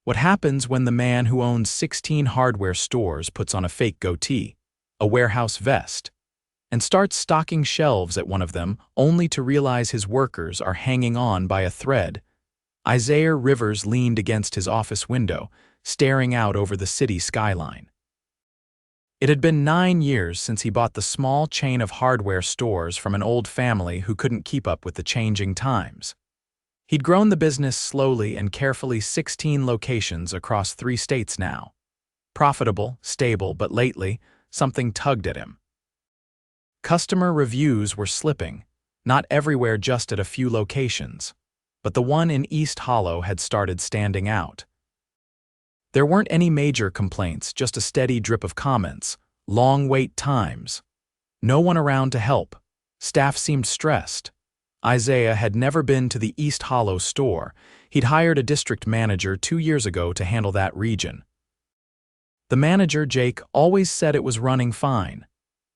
What happens when the man who owns 16 hardware stores puts on a fake goatee, a warehouse vest, and starts stocking shelves at one of them only to realize his workers are hanging on by a thread? Isaiah Rivers leaned against his office window, staring out over the city skyline. It had been 9 years since he bought the small chain of hardware stores from an old family who couldn't keep up with the changing times. He'd grown the business slowly and carefully, 16 locations across 3 states now. Profitable, stable, but lately, something tugged at him. Customer reviews were slipping, not everywhere, just at a few locations, but the one in East Hollow had started standing out. There weren't any major complaints, just a steady drip of comments, long wait times. No one around to help. Staff seemed stressed. Isaiah had never been to the East Hollow store. He'd hired a district manager 2 years ago to handle that region. The manager, Jake, always said it was running fine.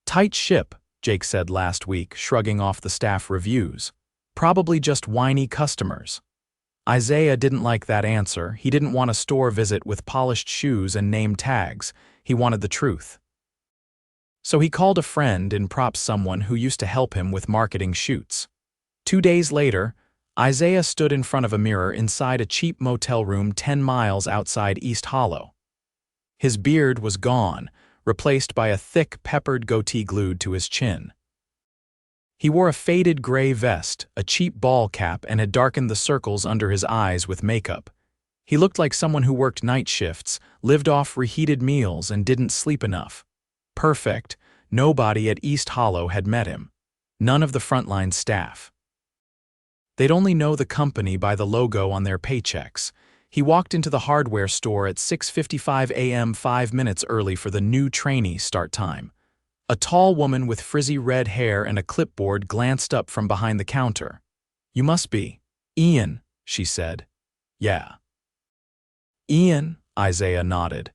Tight ship, Jake said last week, shrugging off the staff reviews. Probably just whiny customers. Isaiah didn't like that answer. He didn't want a store visit with polished shoes and name tags. He wanted the truth. So he called a friend and propped someone who used to help him with marketing shoots. 2 days later, Isaiah stood in front of a mirror inside a cheap motel room 10 miles outside East Hollow. His beard was gone, replaced by a thick, peppered goatee glued to his chin. He wore a faded gray vest, a cheap ball cap, and had darkened the circles under his eyes with makeup. He looked like someone who worked night shifts, lived off reheated meals, and didn't sleep enough. Perfect. Nobody at East Hollow had met him. None of the frontline staff. They'd only know the company by the logo on their paychecks. He walked into the hardware store at 6:55 a.m., 5 minutes early for the new trainee start time. A tall woman with frizzy red hair and a clipboard glanced up from behind the counter. "You must be Ian," she said. "Yeah." Ian, Isaiah nodded.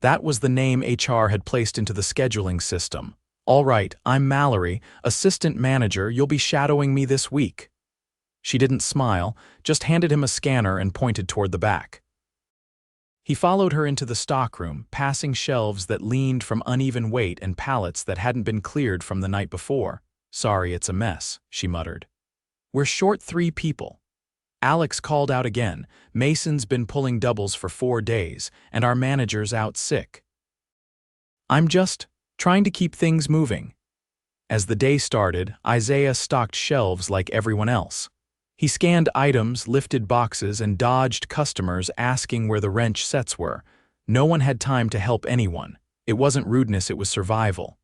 That was the name HR had placed into the scheduling system. "All right, I'm Mallory, assistant manager. You'll be shadowing me this week." She didn't smile, just handed him a scanner and pointed toward the back. He followed her into the stockroom, passing shelves that leaned from uneven weight and pallets that hadn't been cleared from the night before. "Sorry, it's a mess," she muttered. "We're short 3 people. Alex called out again. Mason's been pulling doubles for 4 days, and our manager's out sick. I'm just trying to keep things moving." As the day started, Isaiah stocked shelves like everyone else. He scanned items, lifted boxes, and dodged customers asking where the wrench sets were. No one had time to help anyone. It wasn't rudeness, it was survival.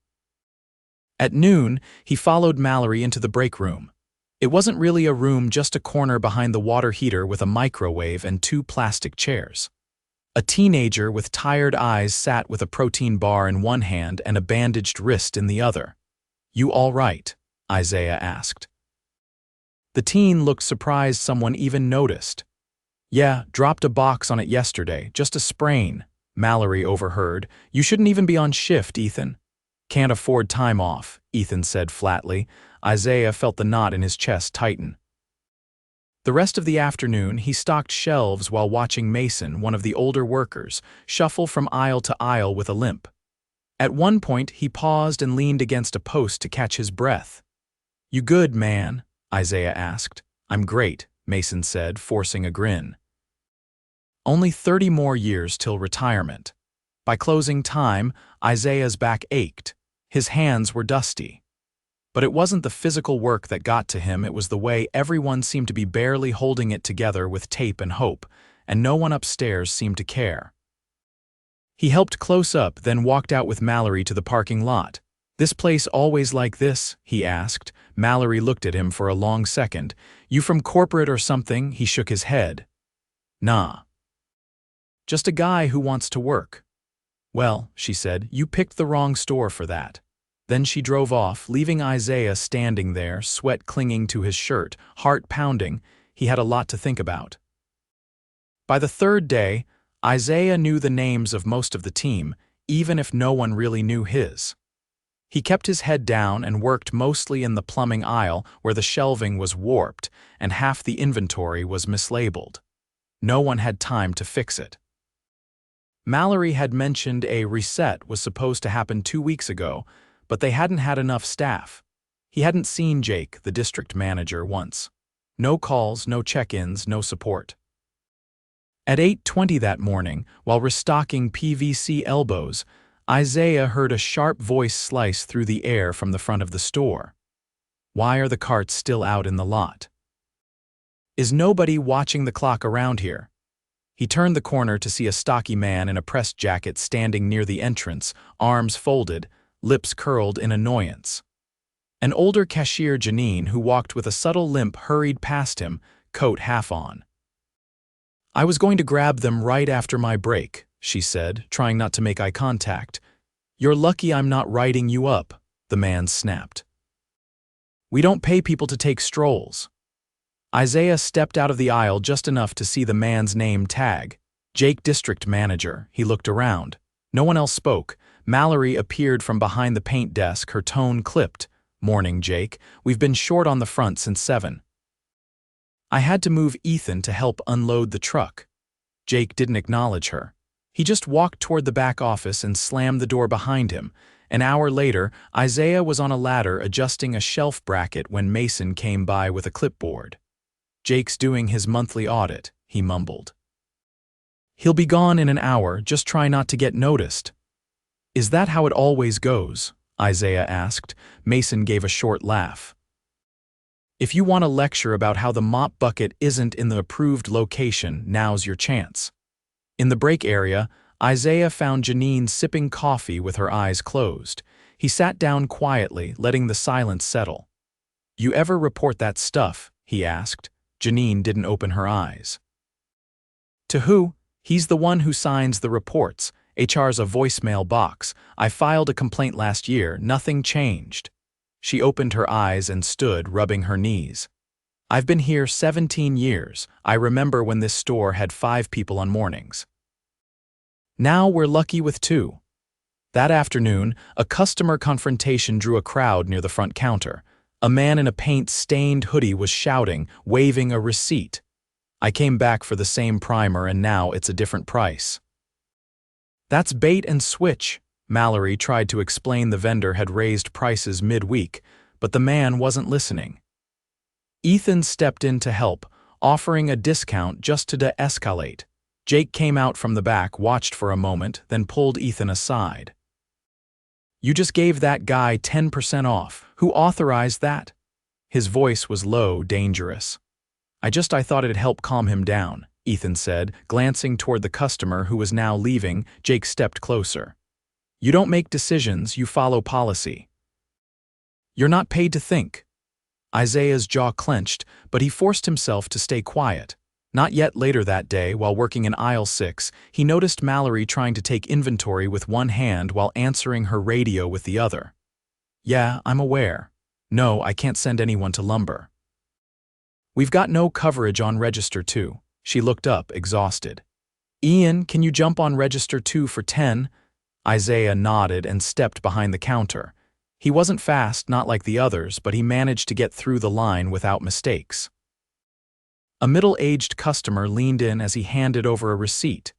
At noon, he followed Mallory into the break room. It wasn't really a room, just a corner behind the water heater with a microwave and 2 plastic chairs. A teenager with tired eyes sat with a protein bar in one hand and a bandaged wrist in the other. "You all right?" Isaiah asked. The teen looked surprised someone even noticed. "Yeah, dropped a box on it yesterday, just a sprain," Mallory overheard. "You shouldn't even be on shift, Ethan." "Can't afford time off," Ethan said flatly. Isaiah felt the knot in his chest tighten. The rest of the afternoon, he stocked shelves while watching Mason, one of the older workers, shuffle from aisle to aisle with a limp. At one point, he paused and leaned against a post to catch his breath. "You good, man?" Isaiah asked. "I'm great," Mason said, forcing a grin. Only 30 more years till retirement. By closing time, Isaiah's back ached. His hands were dusty. But it wasn't the physical work that got to him, it was the way everyone seemed to be barely holding it together with tape and hope, and no one upstairs seemed to care. He helped close up, then walked out with Mallory to the parking lot. "This place always like this?" he asked. Mallory looked at him for a long second. "You from corporate or something?" He shook his head. "Nah. Just a guy who wants to work." "Well," she said, "you picked the wrong store for that." Then she drove off, leaving Isaiah standing there, sweat clinging to his shirt, heart pounding. He had a lot to think about. By the 3rd day, Isaiah knew the names of most of the team, even if no one really knew his. He kept his head down and worked mostly in the plumbing aisle where the shelving was warped and half the inventory was mislabeled. No one had time to fix it. Mallory had mentioned a reset was supposed to happen 2 weeks ago, but they hadn't had enough staff. He hadn't seen Jake, the district manager, once. No calls, no check-ins, no support. At 8:20 that morning, while restocking PVC elbows, Isaiah heard a sharp voice slice through the air from the front of the store. "Why are the carts still out in the lot? Is nobody watching the clock around here?" He turned the corner to see a stocky man in a press jacket standing near the entrance, arms folded, lips curled in annoyance. An older cashier, Janine, who walked with a subtle limp, hurried past him, coat half on. "I was going to grab them right after my break," she said, trying not to make eye contact. "You're lucky I'm not writing you up," the man snapped. "We don't pay people to take strolls." Isaiah stepped out of the aisle just enough to see the man's name tag. Jake, district manager. He looked around. No one else spoke. Mallory appeared from behind the paint desk, her tone clipped. "Morning, Jake. We've been short on the front since 7. I had to move Ethan to help unload the truck." Jake didn't acknowledge her. He just walked toward the back office and slammed the door behind him. An hour later, Isaiah was on a ladder adjusting a shelf bracket when Mason came by with a clipboard. "Jake's doing his monthly audit," he mumbled. "He'll be gone in an hour, just try not to get noticed." "Is that how it always goes?" Isaiah asked. Mason gave a short laugh. "If you want a lecture about how the mop bucket isn't in the approved location, now's your chance." In the break area, Isaiah found Janine sipping coffee with her eyes closed. He sat down quietly, letting the silence settle. "You ever report that stuff?" he asked. Janine didn't open her eyes. "To who?" "He's the one who signs the reports. HR's a voicemail box. I filed a complaint last year. Nothing changed." She opened her eyes and stood, rubbing her knees. "I've been here 17 years. I remember when this store had 5 people on mornings. Now we're lucky with 2. That afternoon, a customer confrontation drew a crowd near the front counter. A man in a paint-stained hoodie was shouting, waving a receipt. "I came back for the same primer and now it's a different price." "That's bait and switch." Mallory tried to explain the vendor had raised prices mid-week, but the man wasn't listening. Ethan stepped in to help, offering a discount just to de-escalate. Jake came out from the back, watched for a moment, then pulled Ethan aside. "You just gave that guy 10% off. Who authorized that?" His voice was low, dangerous. I thought it'd help calm him down," Ethan said, glancing toward the customer who was now leaving. Jake stepped closer. "You don't make decisions, you follow policy. You're not paid to think." Isaiah's jaw clenched, but he forced himself to stay quiet. Not yet later that day, while working in aisle 6, he noticed Mallory trying to take inventory with one hand while answering her radio with the other. "Yeah, I'm aware. No, I can't send anyone to lumber. We've got no coverage on Register 2. She looked up, exhausted. "Ian, can you jump on Register 2 for 10? Isaiah nodded and stepped behind the counter. He wasn't fast, not like the others, but he managed to get through the line without mistakes. A middle-aged customer leaned in as he handed over a receipt.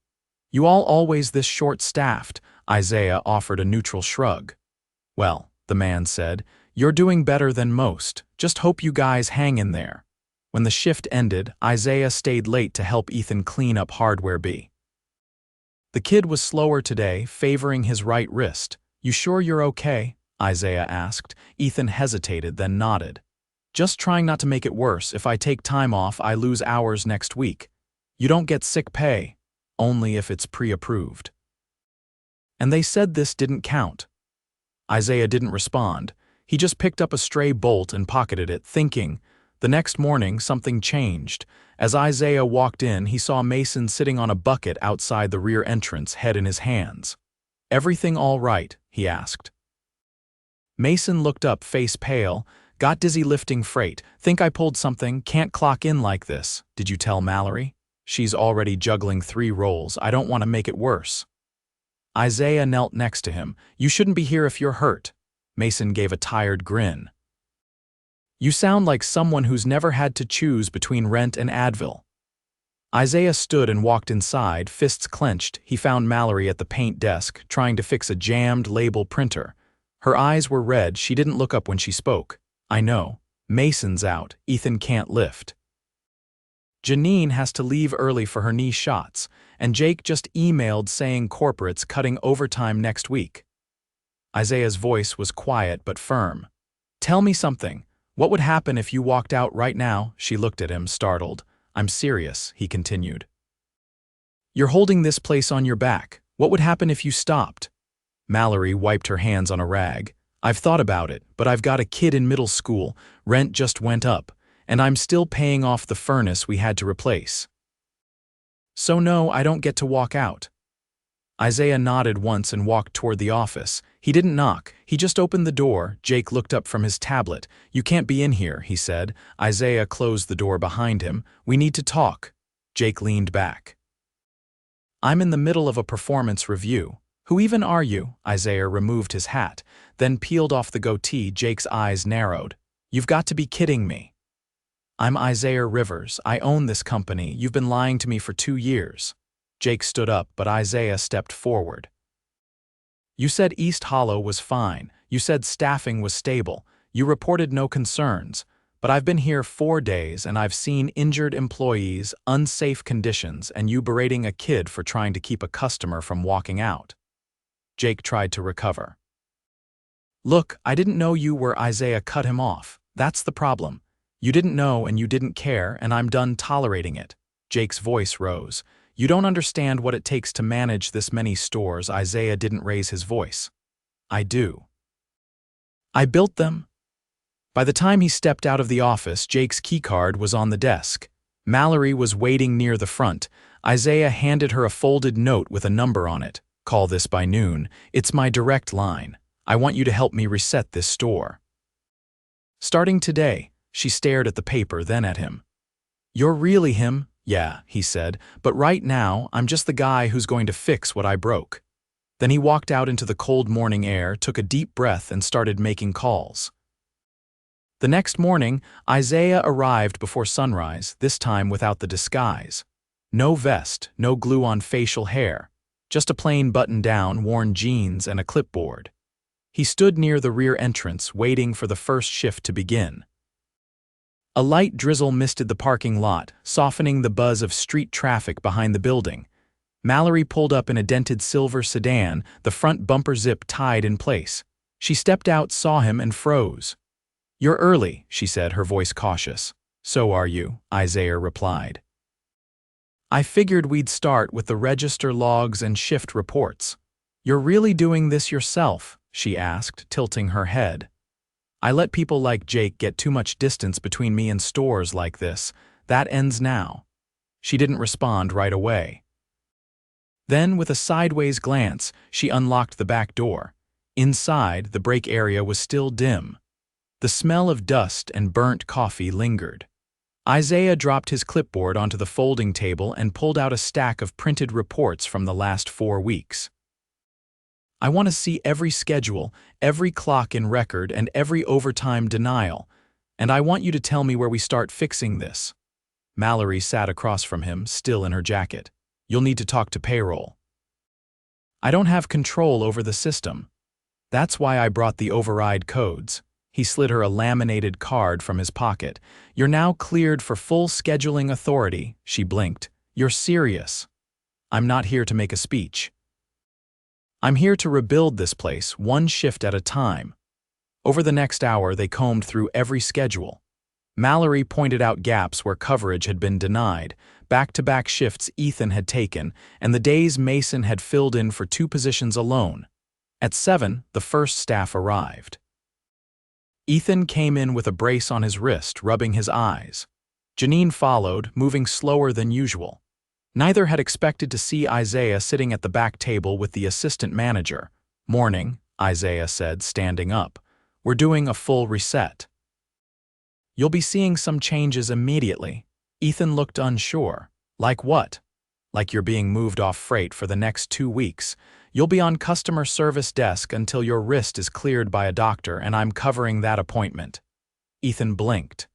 "You all always this short-staffed," Isaiah offered a neutral shrug. "Well," the man said, "you're doing better than most. Just hope you guys hang in there." When the shift ended, Isaiah stayed late to help Ethan clean up Hardware B. The kid was slower today, favoring his right wrist. "You sure you're okay?" Isaiah asked. Ethan hesitated, then nodded. "Just trying not to make it worse. If I take time off, I lose hours next week. You don't get sick pay. Only if it's pre-approved." "And they said this didn't count." Isaiah didn't respond. He just picked up a stray bolt and pocketed it, thinking. The next morning, something changed. As Isaiah walked in, he saw Mason sitting on a bucket outside the rear entrance, head in his hands. "Everything all right?" he asked. Mason looked up, face pale. "Got dizzy lifting freight. Think I pulled something. Can't clock in like this. Did you tell Mallory? She's already juggling 3 roles. I don't want to make it worse." Isaiah knelt next to him. "You shouldn't be here if you're hurt." Mason gave a tired grin. "You sound like someone who's never had to choose between rent and Advil." Isaiah stood and walked inside, fists clenched. He found Mallory at the paint desk, trying to fix a jammed label printer. Her eyes were red. She didn't look up when she spoke. I know. Mason's out. Ethan can't lift. Janine has to leave early for her knee shots, and Jake just emailed saying corporate's cutting overtime next week. Isaiah's voice was quiet but firm. Tell me something. What would happen if you walked out right now? She looked at him, startled. I'm serious, he continued. You're holding this place on your back. What would happen if you stopped? Mallory wiped her hands on a rag. I've thought about it, but I've got a kid in middle school. Rent just went up, and I'm still paying off the furnace we had to replace. So no, I don't get to walk out. Isaiah nodded once and walked toward the office. He didn't knock. He just opened the door. Jake looked up from his tablet. You can't be in here, he said. Isaiah closed the door behind him. We need to talk. Jake leaned back. I'm in the middle of a performance review. Who even are you? Isaiah removed his hat, then peeled off the goatee. Jake's eyes narrowed. You've got to be kidding me. I'm Isaiah Rivers. I own this company. You've been lying to me for 2 years. Jake stood up, but Isaiah stepped forward. You said East Hollow was fine. You said staffing was stable. You reported no concerns. But I've been here 4 days and I've seen injured employees, unsafe conditions, and you berating a kid for trying to keep a customer from walking out. Jake tried to recover. Look, I didn't know you were. Isaiah cut him off. That's the problem. You didn't know and you didn't care, and I'm done tolerating it. Jake's voice rose. You don't understand what it takes to manage this many stores. Isaiah didn't raise his voice. I do. I built them. By the time he stepped out of the office, Jake's keycard was on the desk. Mallory was waiting near the front. Isaiah handed her a folded note with a number on it. Call this by noon. It's my direct line. I want you to help me reset this store. Starting today. She stared at the paper, then at him. You're really him? Yeah, he said, but right now, I'm just the guy who's going to fix what I broke. Then he walked out into the cold morning air, took a deep breath, and started making calls. The next morning, Isaiah arrived before sunrise, this time without the disguise. No vest, no glue on facial hair, just a plain button-down, worn jeans, and a clipboard. He stood near the rear entrance, waiting for the first shift to begin. A light drizzle misted the parking lot, softening the buzz of street traffic behind the building. Mallory pulled up in a dented silver sedan, the front bumper zip tied in place. She stepped out, saw him, and froze. You're early, she said, her voice cautious. So are you, Isaiah replied. I figured we'd start with the register logs and shift reports. You're really doing this yourself? She asked, tilting her head. I let people like Jake get too much distance between me and stores like this. That ends now. She didn't respond right away. Then, with a sideways glance, she unlocked the back door. Inside, the break area was still dim. The smell of dust and burnt coffee lingered. Isaiah dropped his clipboard onto the folding table and pulled out a stack of printed reports from the last 4 weeks. I want to see every schedule, every clock in record, and every overtime denial, and I want you to tell me where we start fixing this. Mallory sat across from him, still in her jacket. You'll need to talk to payroll. I don't have control over the system. That's why I brought the override codes. He slid her a laminated card from his pocket. You're now cleared for full scheduling authority, she blinked. You're serious. I'm not here to make a speech. I'm here to rebuild this place, one shift at a time. Over the next hour, they combed through every schedule. Mallory pointed out gaps where coverage had been denied, back-to-back shifts Ethan had taken, and the days Mason had filled in for 2 positions alone. At 7, the first staff arrived. Ethan came in with a brace on his wrist, rubbing his eyes. Janine followed, moving slower than usual. Neither had expected to see Isaiah sitting at the back table with the assistant manager. Morning, Isaiah said, standing up. We're doing a full reset. You'll be seeing some changes immediately. Ethan looked unsure. Like what? Like you're being moved off freight for the next 2 weeks. You'll be on customer service desk until your wrist is cleared by a doctor, and I'm covering that appointment. Ethan blinked.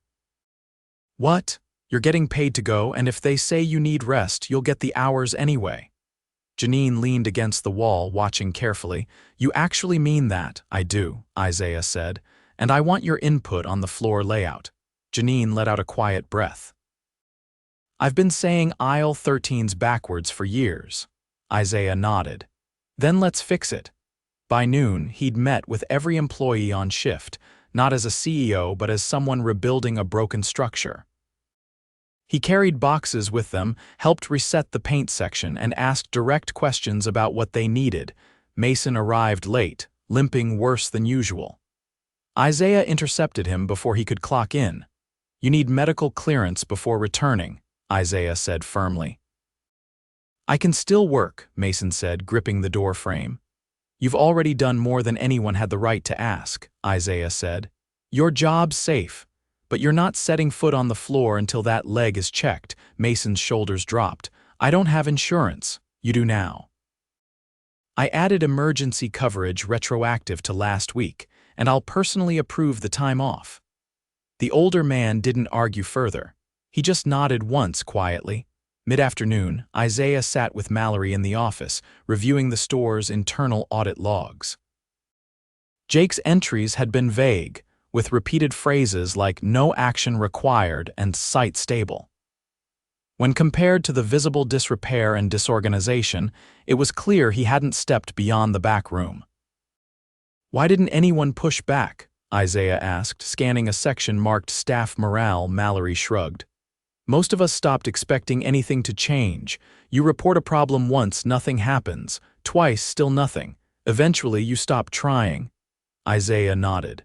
What? You're getting paid to go, and if they say you need rest, you'll get the hours anyway. Janine leaned against the wall, watching carefully. You actually mean that? I do, Isaiah said, and I want your input on the floor layout. Janine let out a quiet breath. I've been saying aisle 13's backwards for years. Isaiah nodded. Then let's fix it. By noon, he'd met with every employee on shift, not as a CEO but as someone rebuilding a broken structure. He carried boxes with them, helped reset the paint section, and asked direct questions about what they needed. Mason arrived late, limping worse than usual. Isaiah intercepted him before he could clock in. You need medical clearance before returning, Isaiah said firmly. I can still work, Mason said, gripping the door frame. You've already done more than anyone had the right to ask, Isaiah said. Your job's safe. But you're not setting foot on the floor until that leg is checked. Mason's shoulders dropped. I don't have insurance. You do now. I added emergency coverage retroactive to last week, and I'll personally approve the time off. The older man didn't argue further. He just nodded once quietly. Mid-afternoon, Isaiah sat with Mallory in the office, reviewing the store's internal audit logs. Jake's entries had been vague, with repeated phrases like no action required and site stable. When compared to the visible disrepair and disorganization, it was clear he hadn't stepped beyond the back room. Why didn't anyone push back? Isaiah asked, scanning a section marked Staff Morale. Mallory shrugged. Most of us stopped expecting anything to change. You report a problem once, nothing happens. Twice, still nothing. Eventually, you stop trying. Isaiah nodded.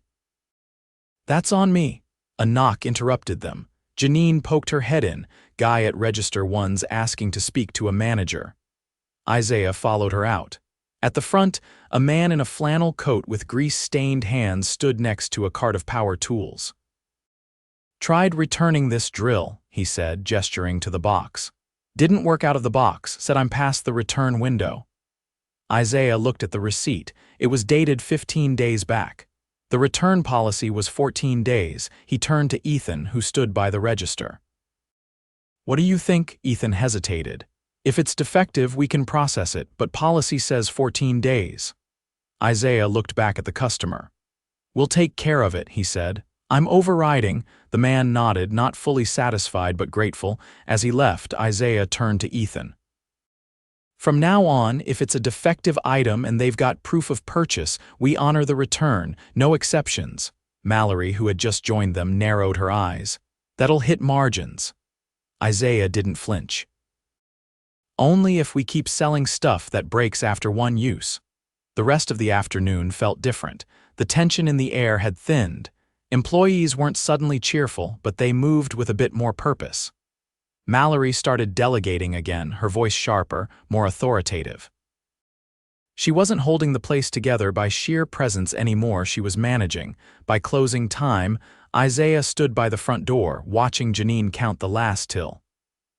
That's on me. A knock interrupted them. Janine poked her head in, guy at Register 1's asking to speak to a manager. Isaiah followed her out. At the front, a man in a flannel coat with grease-stained hands stood next to a cart of power tools. Tried returning this drill, he said, gesturing to the box. Didn't work out of the box, said I'm past the return window. Isaiah looked at the receipt. It was dated 15 days back. The return policy was 14 days. He turned to Ethan, who stood by the register. What do you think? Ethan hesitated. If it's defective, we can process it, but policy says 14 days. Isaiah looked back at the customer. We'll take care of it, he said. I'm overriding. The man nodded, not fully satisfied but grateful. As he left, Isaiah turned to Ethan. From now on, if it's a defective item and they've got proof of purchase, we honor the return, no exceptions. Mallory, who had just joined them, narrowed her eyes. That'll hit margins. Isaiah didn't flinch. Only if we keep selling stuff that breaks after one use. The rest of the afternoon felt different. The tension in the air had thinned. Employees weren't suddenly cheerful, but they moved with a bit more purpose. Mallory started delegating again, her voice sharper, more authoritative. She wasn't holding the place together by sheer presence anymore, she was managing. By closing time, Isaiah stood by the front door, watching Janine count the last till.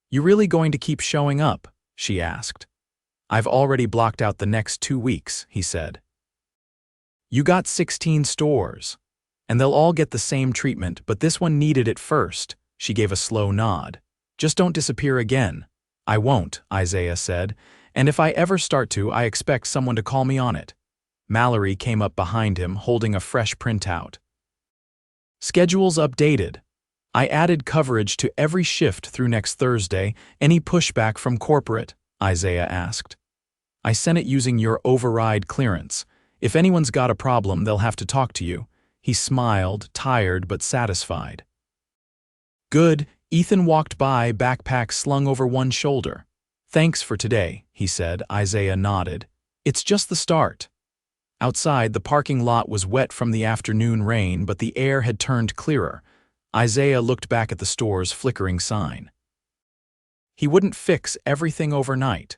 You really going to keep showing up? She asked. I've already blocked out the next 2 weeks, he said. You got 16 stores. And they'll all get the same treatment, but this one needed it first. She gave a slow nod. Just don't disappear again. I won't, Isaiah said, and if I ever start to, I expect someone to call me on it. Mallory came up behind him, holding a fresh printout. Schedules updated. I added coverage to every shift through next Thursday. Any pushback from corporate? Isaiah asked. I sent it using your override clearance. If anyone's got a problem, they'll have to talk to you. He smiled, tired but satisfied. Good. Ethan walked by, backpack slung over one shoulder. Thanks for today, he said. Isaiah nodded. It's just the start. Outside, the parking lot was wet from the afternoon rain, but the air had turned clearer. Isaiah looked back at the store's flickering sign. He wouldn't fix everything overnight.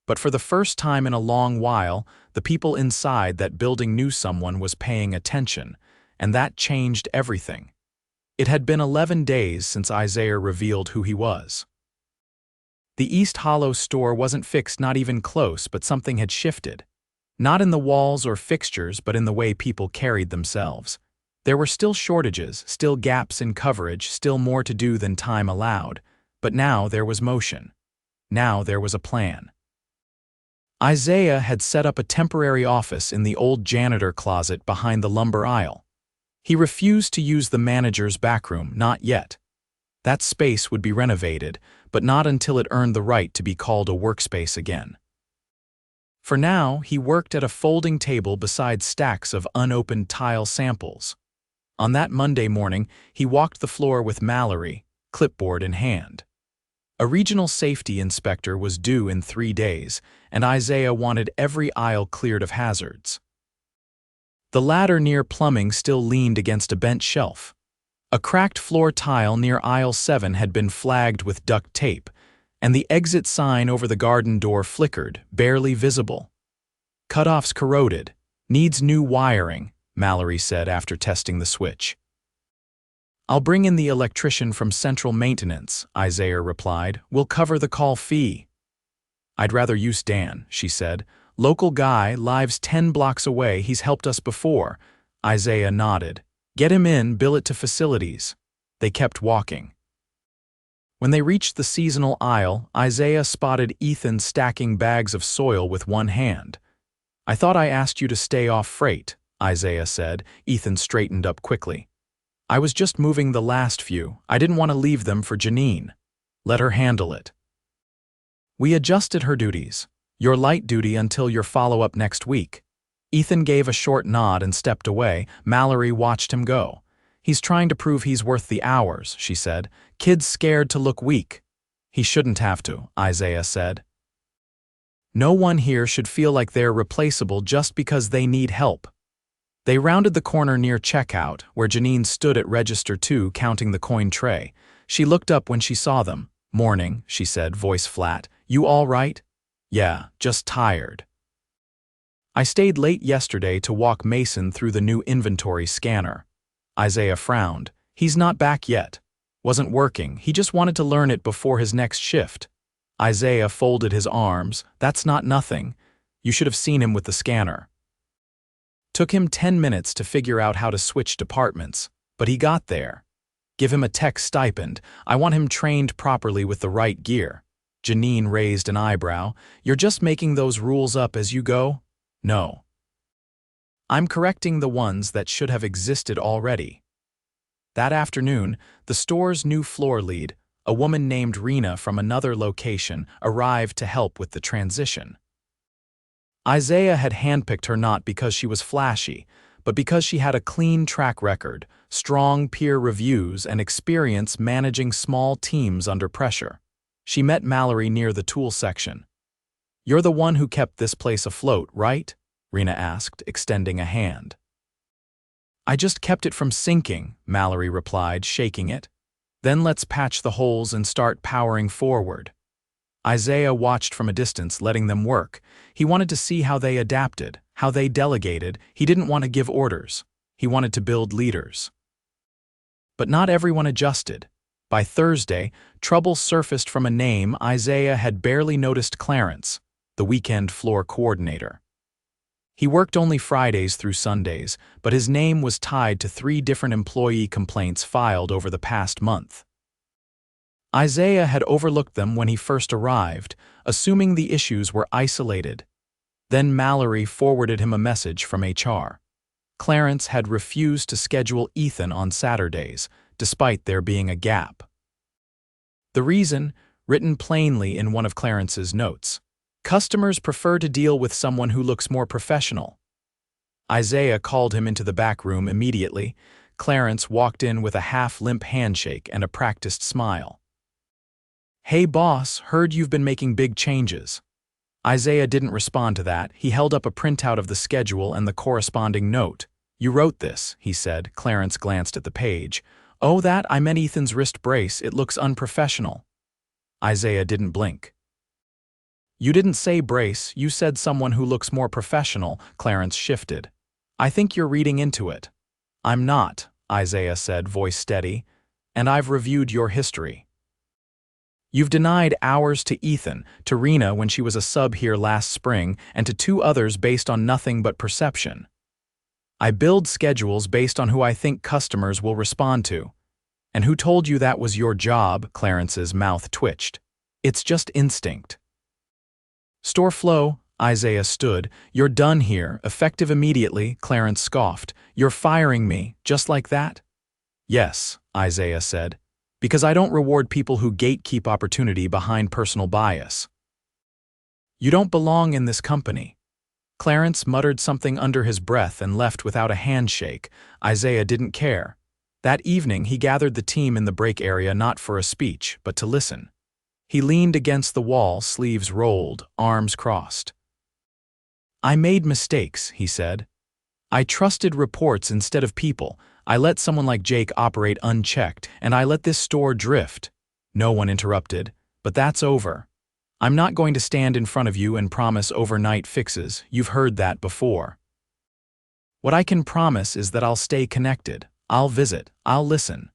But for the first time in a long while, the people inside that building knew someone was paying attention, and that changed everything. It had been 11 days since Isaiah revealed who he was. The East Hollow store wasn't fixed, not even close, but something had shifted. Not in the walls or fixtures, but in the way people carried themselves. There were still shortages, still gaps in coverage, still more to do than time allowed. But now there was motion. Now there was a plan. Isaiah had set up a temporary office in the old janitor closet behind the lumber aisle. He refused to use the manager's backroom, not yet. That space would be renovated, but not until it earned the right to be called a workspace again. For now, he worked at a folding table beside stacks of unopened tile samples. On that Monday morning, he walked the floor with Mallory, clipboard in hand. A regional safety inspector was due in 3 days, and Isaiah wanted every aisle cleared of hazards. The ladder near plumbing still leaned against a bent shelf. A cracked floor tile near aisle 7 had been flagged with duct tape, and the exit sign over the garden door flickered, barely visible. "Cutoffs corroded. Needs new wiring," Mallory said after testing the switch. "I'll bring in the electrician from Central Maintenance," Isaiah replied. "We'll cover the call fee." "I'd rather use Dan," she said. "Local guy, lives 10 blocks away, he's helped us before." Isaiah nodded. "Get him in, bill it to facilities." They kept walking. When they reached the seasonal aisle, Isaiah spotted Ethan stacking bags of soil with one hand. "I thought I asked you to stay off freight," Isaiah said. Ethan straightened up quickly. "I was just moving the last few. I didn't want to leave them for Janine. Let her handle it." "We adjusted her duties. Your light duty until your follow-up next week." Ethan gave a short nod and stepped away. Mallory watched him go. "He's trying to prove he's worth the hours," she said. "Kid's scared to look weak." "He shouldn't have to," Isaiah said. "No one here should feel like they're replaceable just because they need help." They rounded the corner near checkout, where Janine stood at register 2 counting the coin tray. She looked up when she saw them. "Morning," she said, voice flat. "You all right?" "Yeah, just tired." "I stayed late yesterday to walk Mason through the new inventory scanner." Isaiah frowned. "He's not back yet. Wasn't working. He just wanted to learn it before his next shift." Isaiah folded his arms. "That's not nothing. You should have seen him with the scanner. Took him 10 minutes to figure out how to switch departments, but he got there. Give him a tech stipend. I want him trained properly with the right gear." Janine raised an eyebrow. "You're just making those rules up as you go?" "No. I'm correcting the ones that should have existed already." That afternoon, the store's new floor lead, a woman named Rena from another location, arrived to help with the transition. Isaiah had handpicked her not because she was flashy, but because she had a clean track record, strong peer reviews, and experience managing small teams under pressure. She met Mallory near the tool section. "You're the one who kept this place afloat, right?" Rena asked, extending a hand. "I just kept it from sinking," Mallory replied, shaking it. "Then let's patch the holes and start powering forward." Isaiah watched from a distance, letting them work. He wanted to see how they adapted, how they delegated. He didn't want to give orders. He wanted to build leaders. But not everyone adjusted. By Thursday, trouble surfaced from a name Isaiah had barely noticed: Clarence, the weekend floor coordinator. He worked only Fridays through Sundays, but his name was tied to 3 different employee complaints filed over the past month. Isaiah had overlooked them when he first arrived, assuming the issues were isolated. Then Mallory forwarded him a message from HR. Clarence had refused to schedule Ethan on Saturdays, despite there being a gap. The reason, written plainly in one of Clarence's notes: "Customers prefer to deal with someone who looks more professional." Isaiah called him into the back room immediately. Clarence walked in with a half-limp handshake and a practiced smile. "Hey boss, heard you've been making big changes." Isaiah didn't respond to that. He held up a printout of the schedule and the corresponding note. "You wrote this," he said. Clarence glanced at the page. "Oh, that? I meant Ethan's wrist brace. It looks unprofessional." Isaiah didn't blink. "You didn't say brace, you said someone who looks more professional." Clarence shifted. "I think you're reading into it." "I'm not," Isaiah said, voice steady. "And I've reviewed your history. You've denied hours to Ethan, to Rena when she was a sub here last spring, and to 2 others based on nothing but perception." I build schedules based on who I think customers will respond to. And who told you that was your job? Clarence's mouth twitched. It's just instinct. Store flow, Isaiah stood. You're done here, effective immediately, Clarence scoffed. You're firing me, just like that? Yes, Isaiah said, because I don't reward people who gatekeep opportunity behind personal bias. You don't belong in this company. Clarence muttered something under his breath and left without a handshake. Isaiah didn't care. That evening, he gathered the team in the break area not for a speech, but to listen. He leaned against the wall, sleeves rolled, arms crossed. I made mistakes, he said. I trusted reports instead of people. I let someone like Jake operate unchecked, and I let this store drift. No one interrupted, but that's over. I'm not going to stand in front of you and promise overnight fixes. You've heard that before. What I can promise is that I'll stay connected. I'll visit, I'll listen.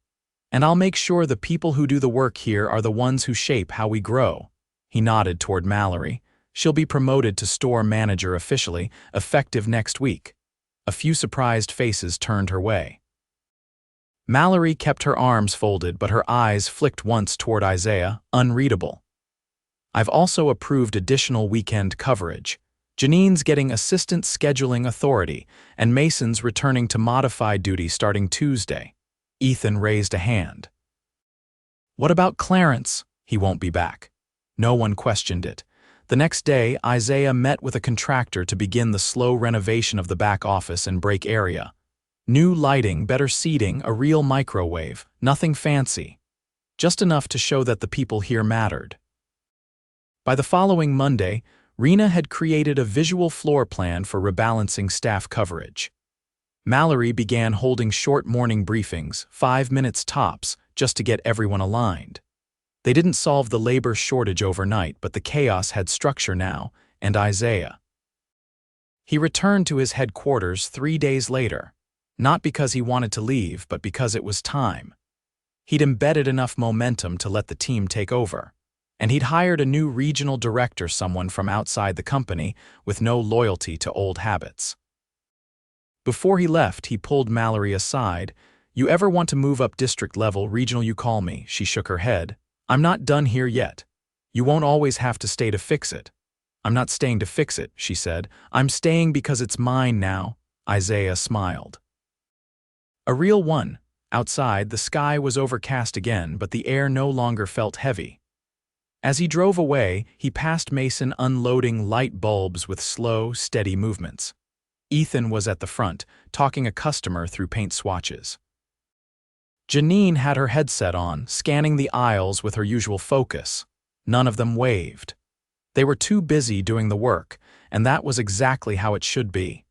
And I'll make sure the people who do the work here are the ones who shape how we grow. He nodded toward Mallory. She'll be promoted to store manager officially, effective next week. A few surprised faces turned her way. Mallory kept her arms folded, but her eyes flicked once toward Isaiah, unreadable. I've also approved additional weekend coverage. Janine's getting assistant scheduling authority, and Mason's returning to modified duty starting Tuesday. Ethan raised a hand. What about Clarence? He won't be back. No one questioned it. The next day, Isaiah met with a contractor to begin the slow renovation of the back office and break area. New lighting, better seating, a real microwave, nothing fancy. Just enough to show that the people here mattered. By the following Monday, Rena had created a visual floor plan for rebalancing staff coverage. Mallory began holding short morning briefings, 5 minutes tops, just to get everyone aligned. They didn't solve the labor shortage overnight, but the chaos had structure now, and Isaiah. He returned to his headquarters 3 days later, not because he wanted to leave, but because it was time. He'd embedded enough momentum to let the team take over. And he'd hired a new regional director, someone from outside the company, with no loyalty to old habits. Before he left, he pulled Mallory aside. You ever want to move up district level, regional, you call me. She shook her head. I'm not done here yet. You won't always have to stay to fix it. I'm not staying to fix it, she said. I'm staying because it's mine now. Isaiah smiled. A real one. Outside, the sky was overcast again, but the air no longer felt heavy. As he drove away, he passed Mason unloading light bulbs with slow, steady movements. Ethan was at the front, talking a customer through paint swatches. Janine had her headset on, scanning the aisles with her usual focus. None of them waved. They were too busy doing the work, and that was exactly how it should be.